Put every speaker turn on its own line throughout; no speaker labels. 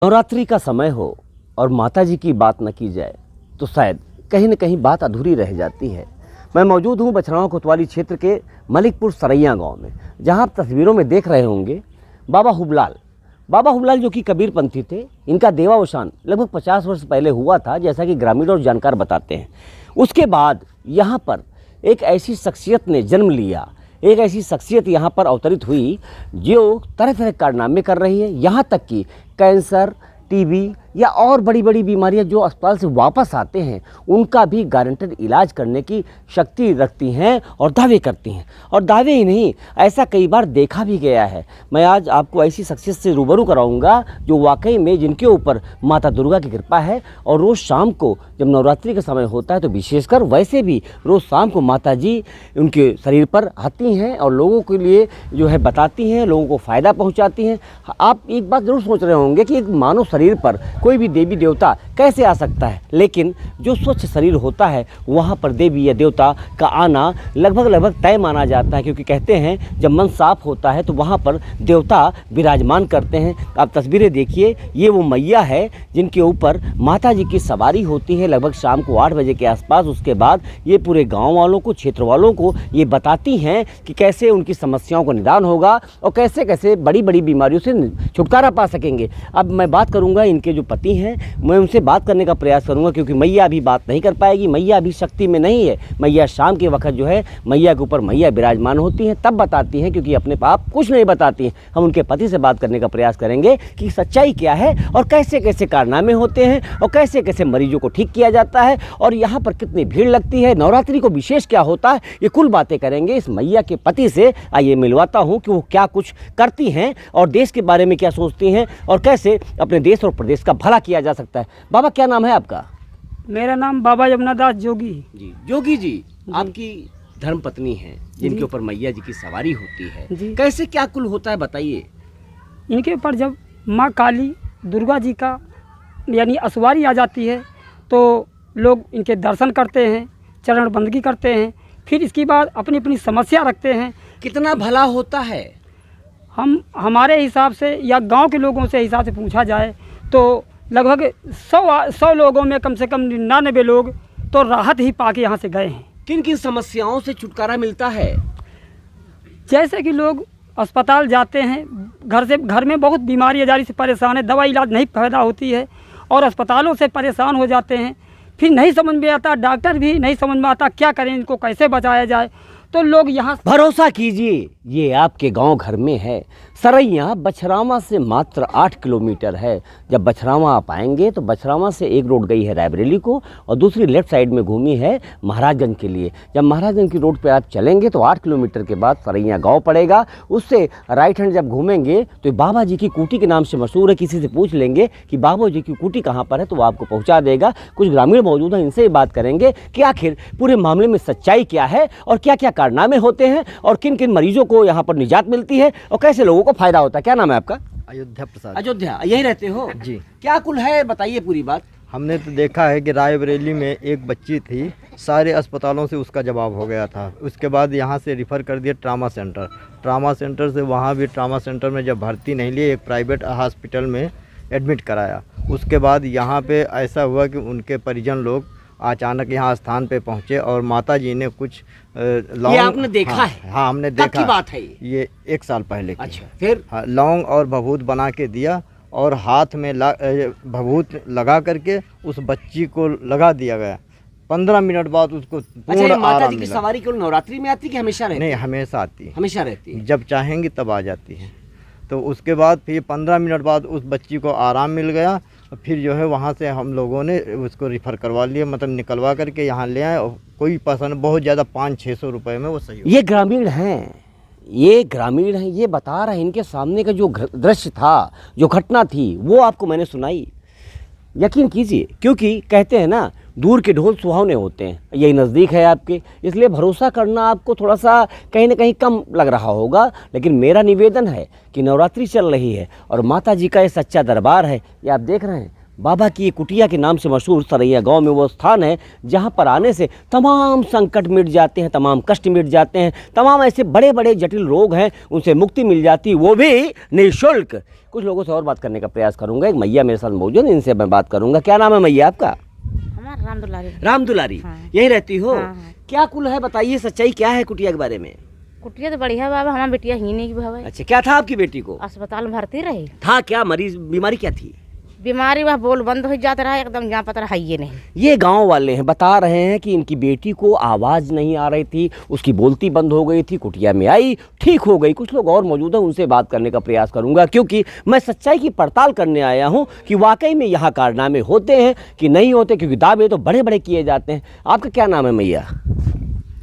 नवरात्रि का समय हो और माता जी की बात न की जाए तो शायद कहीं न कहीं बात अधूरी रह जाती है। मैं मौजूद हूँ बछरावा कोतवाली क्षेत्र के मलिकपुर सरैया गांव में, जहां आप तस्वीरों में देख रहे होंगे बाबा हुबलाल। बाबा हुबलाल जो कि कबीरपंथी थे, इनका देवावसान लगभग 50 वर्ष पहले हुआ था, जैसा कि ग्रामीण और जानकार बताते हैं। उसके बाद यहाँ पर एक ऐसी शख्सियत ने जन्म लिया, एक ऐसी शख्सियत यहाँ पर अवतरित हुई जो तरह तरह कारनामे कर रही है। यहाँ तक कि कैंसर, टीबी या और बड़ी बड़ी बीमारियां जो अस्पताल से वापस आते हैं, उनका भी गारंटेड इलाज करने की शक्ति रखती हैं और दावे करती हैं। और दावे ही नहीं, ऐसा कई बार देखा भी गया है। मैं आज आपको ऐसी शख्सियत से रूबरू कराऊंगा जो वाकई में जिनके ऊपर माता दुर्गा की कृपा है। और रोज़ शाम को जब नवरात्रि का समय होता है तो विशेषकर, वैसे भी रोज़ शाम को माता जी उनके शरीर पर आती हैं और लोगों के लिए जो है बताती हैं, लोगों को फ़ायदा पहुँचाती हैं। आप एक बात ज़रूर सोच रहे होंगे कि एक मानव शरीर पर कोई भी देवी देवता कैसे आ सकता है, लेकिन जो स्वच्छ शरीर होता है वहाँ पर देवी या देवता का आना लगभग तय माना जाता है, क्योंकि कहते हैं जब मन साफ होता है तो वहाँ पर देवता विराजमान करते हैं। आप तस्वीरें देखिए, ये वो मैया है जिनके ऊपर माता जी की सवारी होती है लगभग शाम को 8 बजे के आसपास। उसके बाद ये पूरे गाँव वालों को, क्षेत्र वालों को ये बताती हैं कि कैसे उनकी समस्याओं का निदान होगा और कैसे कैसे बड़ी बड़ी बीमारियों से छुटकारा पा सकेंगे। अब मैं बात करूँगा इनके जो पति हैं, मैं उनसे बात करने का प्रयास करूंगा, क्योंकि मैया अभी बात नहीं कर पाएगी। मैया अभी शक्ति में नहीं है। मैया शाम के वक्त जो है मैया के ऊपर मैया विराजमान होती हैं, तब बताती हैं, क्योंकि अपने आप कुछ नहीं बताती हैं। हम उनके पति से बात करने का प्रयास करेंगे कि सच्चाई क्या है और कैसे कैसे कारनामे होते हैं और कैसे कैसे मरीजों को ठीक किया जाता है और यहाँ पर कितनी भीड़ लगती है, नवरात्रि को विशेष क्या होता है, ये कुल बातें करेंगे इस मैया के पति से। आइए मिलवाता हूँ कि वो क्या कुछ करती हैं और देश के बारे में क्या सोचती हैं और कैसे अपने देश और प्रदेश का भला किया जा सकता है। बाबा, क्या नाम है आपका?
मेरा नाम बाबा यमुना दास जोगी
जी। जोगी जी, आपकी धर्म पत्नी है जिनके ऊपर मैया जी की सवारी होती है, कैसे क्या कुल होता है बताइए।
इनके ऊपर जब माँ काली दुर्गा जी का यानी असवारी आ जाती है तो लोग इनके दर्शन करते हैं, चरण बंदगी करते हैं, फिर इसके बाद अपनी अपनी समस्या रखते हैं।
कितना भला होता है?
हमारे हिसाब से या गांव के लोगों से हिसाब से पूछा जाए तो लगभग 100 लोगों में कम से कम 99 लोग तो राहत ही पाके यहाँ से गए हैं।
किन किन समस्याओं से छुटकारा मिलता है?
जैसे कि लोग अस्पताल जाते हैं, घर में बहुत बीमारी आजारी से परेशान है, दवा इलाज नहीं पैदा होती है और अस्पतालों से परेशान हो जाते हैं। फिर नहीं समझ में आता, डॉक्टर भी नहीं समझ में आता क्या करें, इनको कैसे बचाया जाए। तो लोग यहाँ
भरोसा कीजिए, ये आपके गांव घर में है। सरैया बछरावा से मात्र 8 किलोमीटर है। जब बछरावा आप आएंगे तो बछरावा से एक रोड गई है रायबरेली को और दूसरी लेफ्ट साइड में घूमी है महाराजगंज के लिए। जब महाराजगंज की रोड पे आप चलेंगे तो 8 किलोमीटर के बाद सरैया गांव पड़ेगा। उससे राइट हैंड जब घूमेंगे तो बाबा जी की कुटी के नाम से मशहूर है। किसी से पूछ लेंगे कि बाबा जी की कुटी कहाँ पर है तो वो आपको पहुँचा देगा। कुछ ग्रामीण मौजूद हैं, इनसे बात करेंगे कि आखिर पूरे मामले में सच्चाई क्या है और क्या क्या कारनामे होते हैं और किन किन मरीजों को यहाँ पर निजात मिलती है और कैसे लोगों को फायदा होता है। क्या नाम है आपका?
अयोध्या प्रसाद।
अयोध्या, यही रहते हो
जी।
क्या कुल है बताइए पूरी बात।
हमने तो देखा है कि रायबरेली में एक बच्ची थी, सारे अस्पतालों से उसका जवाब हो गया था। उसके बाद यहाँ से रिफ़र कर दिया ट्रामा सेंटर से वहाँ भी ट्रामा सेंटर में जब भर्ती नहीं लिए, एक प्राइवेट हॉस्पिटल में एडमिट कराया। उसके बाद यहाँ पे ऐसा हुआ कि उनके परिजन लोग अचानक यहाँ स्थान पे पहुँचे और माता जी ने कुछ
ये आपने देखा है?
हाँ, हमने देखा।
कब की बात है
ये 1 साल पहले की।
अच्छा, फिर?
हाँ, लौंग और भभूत बना के दिया और हाथ में भभूत लगा करके उस बच्ची को लगा दिया गया। 15 मिनट बाद उसको पूर्ण
अच्छा, माता
आराम
जी की
मिला।
सवारी केवल नवरात्रि में आती है कि हमेशा रहती है?
नहीं, हमेशा आती है,
हमेशा रहती है।
जब चाहेंगी तब आ जाती है। तो उसके बाद फिर 15 मिनट बाद उस बच्ची को आराम मिल गया। फिर जो है वहाँ से हम लोगों ने उसको रिफ़र करवा लिया, मतलब निकलवा करके यहाँ ले आए। और कोई पसंद बहुत ज़्यादा 500-600 रुपये में वो सही।
ये ग्रामीण हैं, ये बता रहे हैं। इनके सामने का जो दृश्य था, जो घटना थी, वो आपको मैंने सुनाई। यकीन कीजिए, क्योंकि कहते हैं ना, दूर के ढोल सुहावने होते हैं। यही नज़दीक है आपके, इसलिए भरोसा करना आपको थोड़ा सा कहीं ना कहीं कम लग रहा होगा। लेकिन मेरा निवेदन है कि नवरात्रि चल रही है और माता जी का ये सच्चा दरबार है। ये आप देख रहे हैं, बाबा की ये कुटिया के नाम से मशहूर सरैया गांव में वो स्थान है जहां पर आने से तमाम संकट मिट जाते हैं, तमाम कष्ट मिट जाते हैं, तमाम ऐसे बड़े बड़े जटिल रोग हैं उनसे मुक्ति मिल जाती है, वो भी निःशुल्क। कुछ लोगों से और बात करने का प्रयास करूंगा। एक मैया मेरे साथ मौजूद है, इनसे मैं बात करूंगा। क्या नाम है मैया आपका?
हमारा राम दुलारी।
राम दुलारी।
हाँ।
यहीं रहती हो?
हाँ, हाँ।
क्या कुल है, बताइए सच्चाई क्या है कुटिया के बारे में?
कुटिया तो बढ़िया बाबा, हमारा बेटिया ही नहीं की भाई।
अच्छा, क्या था आपकी बेटी को?
अस्पताल में भर्ती रही।
था क्या मरीज, बीमारी क्या थी?
बीमारी वह बोल बंद हो जाता रहा, एकदम यहाँ पता रहा ये नहीं।
ये गांव वाले हैं, बता रहे हैं कि इनकी बेटी को आवाज़ नहीं आ रही थी, उसकी बोलती बंद हो गई थी, कुटिया में आई, ठीक हो गई। कुछ लोग और मौजूद हैं, उनसे बात करने का प्रयास करूंगा, क्योंकि मैं सच्चाई की पड़ताल करने आया हूं कि वाकई में यहाँ कारनामे होते हैं कि नहीं होते, क्योंकि दावे तो बड़े बड़े किए जाते हैं। आपका क्या नाम है मैया?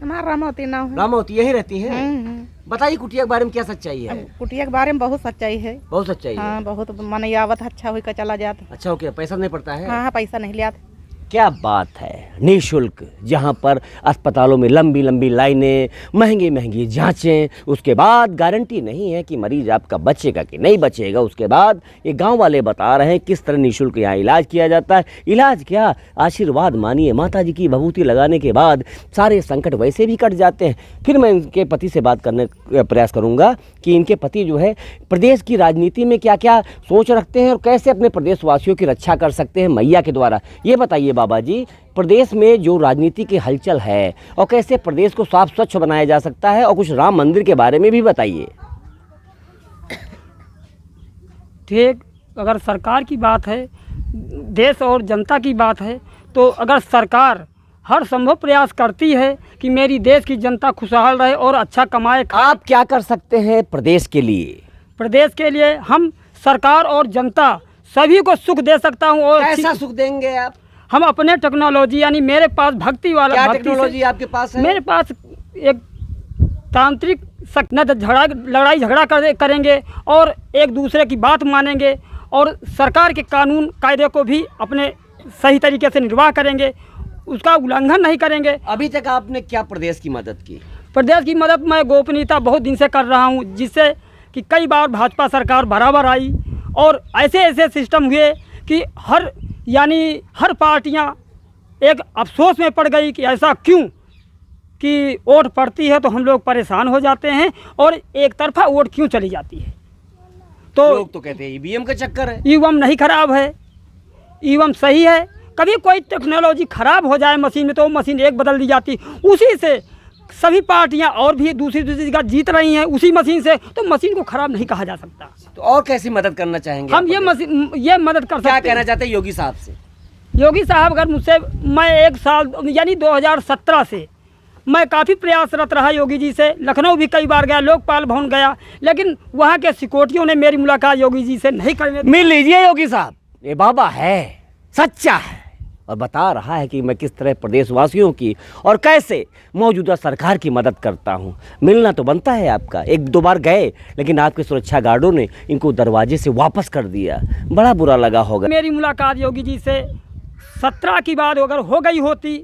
हमारा रामावती नाम है।
रामावती, यही रहती हैं? बताइए कुटिया के बारे में क्या सच्चाई है?
कुटिया के बारे में बहुत सच्चाई है।
बहुत सच्चाई है?
हाँ, बहुत मन आवत अच्छा होकर चला जाता।
अच्छा, ओके, पैसा नहीं पड़ता है?
हाँ, पैसा नहीं लिया।
क्या बात है, निःशुल्क, जहाँ पर अस्पतालों में लंबी लंबी लाइनें, महंगी महंगी जांचें, उसके बाद गारंटी नहीं है कि मरीज आपका बचेगा कि नहीं बचेगा। उसके बाद ये गांव वाले बता रहे हैं किस तरह निःशुल्क यहाँ इलाज किया जाता है। इलाज क्या, आशीर्वाद मानिए, माता जी की भभूति लगाने के बाद सारे संकट वैसे भी कट जाते हैं। फिर मैं इनके पति से बात करने का प्रयास करूँगा कि इनके पति जो है प्रदेश की राजनीति में क्या क्या सोच रखते हैं और कैसे अपने प्रदेशवासियों की रक्षा कर सकते हैं मैया के द्वारा। ये बताइए बाबा जी, प्रदेश में जो राजनीति की हलचल है और कैसे प्रदेश को साफ स्वच्छ बनाया जा सकता है, और कुछ राम मंदिर के बारे में भी बताइए।
ठीक, अगर सरकार की बात है, देश और जनता की बात है, तो अगर सरकार हर संभव प्रयास करती है कि मेरी देश की जनता खुशहाल रहे और अच्छा कमाए।
आप क्या कर सकते हैं प्रदेश के लिए?
प्रदेश के लिए हम सरकार और जनता सभी को सुख दे सकता हूँ। और
कैसा सुख देंगे आप?
हम अपने टेक्नोलॉजी, यानी मेरे पास भक्ति वाला,
क्या
भक्ति
टेक्नोलॉजी आपके पास है?
मेरे पास एक तांत्रिक लड़ाई झगड़ा करेंगे और एक दूसरे की बात मानेंगे और सरकार के कानून कायदे को भी अपने सही तरीके से निर्वाह करेंगे, उसका उल्लंघन नहीं करेंगे।
अभी तक आपने क्या प्रदेश की मदद की?
प्रदेश की मदद मैं गोपनीयता बहुत दिन से कर रहा हूँ, जिससे कि कई बार भाजपा सरकार बराबर आई और ऐसे ऐसे सिस्टम हुए कि हर पार्टियां एक अफसोस में पड़ गई कि ऐसा क्यों कि वोट पड़ती है तो हम लोग परेशान हो जाते हैं और एक तरफा वोट क्यों चली जाती है। तो
लोग तो कहते हैं ईवीएम का चक्कर है।
ईवीएम नहीं खराब है, ईवीएम सही है। कभी कोई टेक्नोलॉजी खराब हो जाए मशीन में तो मशीन एक बदल दी जाती, उसी से सभी पार्टियां और भी दूसरी जगह जीत रही हैं उसी मशीन से, तो मशीन को खराब नहीं कहा जा सकता।
तो और कैसी मदद करना चाहेंगे
हम
आप
ये मदद कर सकते
क्या
हैं।
कहना चाहते हैं योगी साहब से?
योगी साहब अगर मुझसे, मैं एक साल यानी 2017 से मैं काफ़ी प्रयासरत रहा योगी जी से। लखनऊ भी कई बार गया, लोकपाल भवन गया, लेकिन वहाँ के सिक्योरिटियों ने मेरी मुलाकात योगी जी से नहीं करने दी।
मिल लीजिए योगी साहब, ये बाबा है, सच्चा है और बता रहा है कि मैं किस तरह प्रदेशवासियों की और कैसे मौजूदा सरकार की मदद करता हूं। मिलना तो बनता है आपका। एक दो बार गए, लेकिन आपके सुरक्षा गार्डों ने इनको दरवाजे से वापस कर दिया, बड़ा बुरा लगा होगा।
मेरी मुलाकात योगी जी से 17 की बात अगर हो गई होती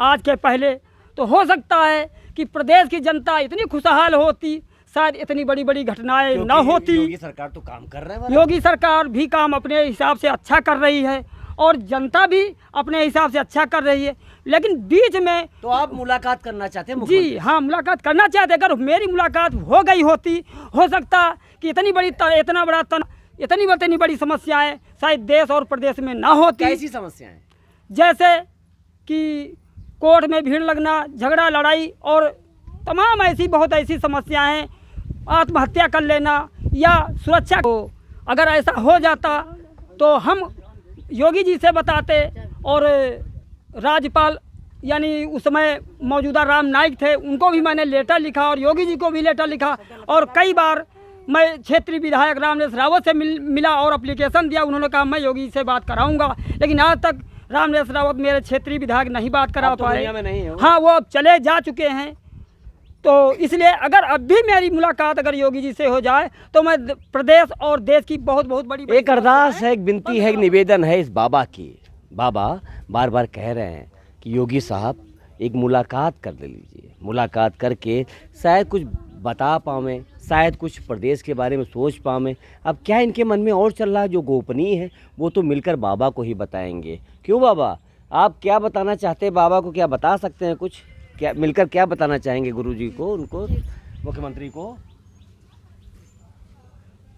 आज के पहले, तो हो सकता है कि प्रदेश की जनता इतनी खुशहाल होती, शायद इतनी बड़ी बड़ी घटनाएं ना होती।
योगी सरकार तो काम कर रहा है।
योगी सरकार भी काम अपने हिसाब से अच्छा कर रही है और जनता भी अपने हिसाब से अच्छा कर रही है, लेकिन बीच में
तो आप मुलाकात करना चाहते हैं?
जी हाँ, मुलाकात करना चाहते। अगर मेरी मुलाकात हो गई होती, हो सकता कि इतनी बड़ी समस्याएं शायद देश और प्रदेश में ना होती।
कैसी समस्याएं?
जैसे कि कोर्ट में भीड़ लगना, झगड़ा लड़ाई और तमाम ऐसी बहुत ऐसी समस्याएं हैं, आत्महत्या कर लेना या सुरक्षा को। अगर ऐसा हो जाता तो हम योगी जी से बताते और राज्यपाल यानी उस समय मौजूदा राम नाईक थे, उनको भी मैंने लेटर लिखा और योगी जी को भी लेटर लिखा और कई बार मैं क्षेत्रीय विधायक रामनेश रावत से मिला और एप्लीकेशन दिया। उन्होंने कहा मैं योगी से बात कराऊंगा, लेकिन आज तक रामनेश रावत मेरे क्षेत्रीय विधायक नहीं बात करा पाए। हाँ, वो अब चले जा चुके हैं। तो इसलिए अगर अब भी मेरी मुलाकात अगर योगी जी से हो जाए तो मैं प्रदेश और देश की बहुत बड़ी
एक अरदास है, एक विनती है, एक निवेदन है इस बाबा की। बाबा बार बार कह रहे हैं कि योगी साहब एक मुलाकात कर ले लीजिए, मुलाकात करके शायद कुछ बता पावें, शायद कुछ प्रदेश के बारे में सोच पाएं। अब क्या इनके मन में और चल रहा है जो गोपनीय है वो तो मिलकर बाबा को ही बताएंगे। क्यों बाबा, आप क्या बताना चाहते हैं बाबा को, क्या बता सकते हैं कुछ? क्या मिलकर क्या बताना चाहेंगे गुरुजी को, उनको, मुख्यमंत्री को?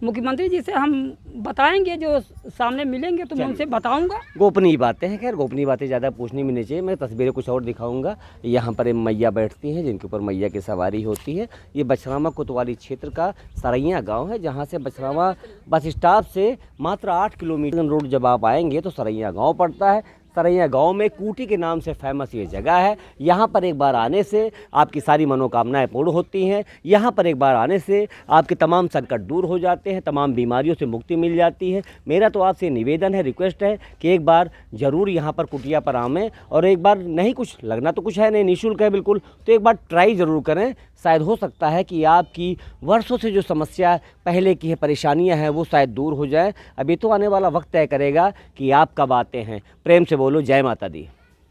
मुख्यमंत्री जी से हम बताएंगे, जो सामने मिलेंगे तो मैं उनसे बताऊंगा।
गोपनीय बातें हैं, खैर गोपनीय बातें ज़्यादा पूछनी भी नहीं चाहिए। मैं तस्वीरें कुछ और दिखाऊंगा। यहाँ पर एक मैया बैठती हैं जिनके ऊपर मैया की सवारी होती है। ये बछरावा कोतवाली क्षेत्र का सरैया गांव है, जहाँ से बछरावा बस स्टॉप से मात्र 8 किलोमीटर रोड जब आप आएंगे तो सरैया गाँव पड़ता है। सरैया गांव में कूटी के नाम से फेमस ये जगह है। यहाँ पर एक बार आने से आपकी सारी मनोकामनाएं पूर्ण होती हैं। यहाँ पर एक बार आने से आपके तमाम संकट दूर हो जाते हैं, तमाम बीमारियों से मुक्ति मिल जाती है। मेरा तो आपसे निवेदन है, रिक्वेस्ट है कि एक बार ज़रूर यहाँ पर कुटिया पर आवें और एक बार, नहीं कुछ लगना तो कुछ है नहीं, निःशुल्क है बिल्कुल, तो एक बार ट्राई ज़रूर करें। शायद हो सकता है कि आपकी वर्षों से जो समस्या पहले की है, परेशानियां हैं, वो शायद दूर हो जाए। अभी तो आने वाला वक्त तय करेगा कि आप कब आते हैं। प्रेम से बोलो जय माता दी।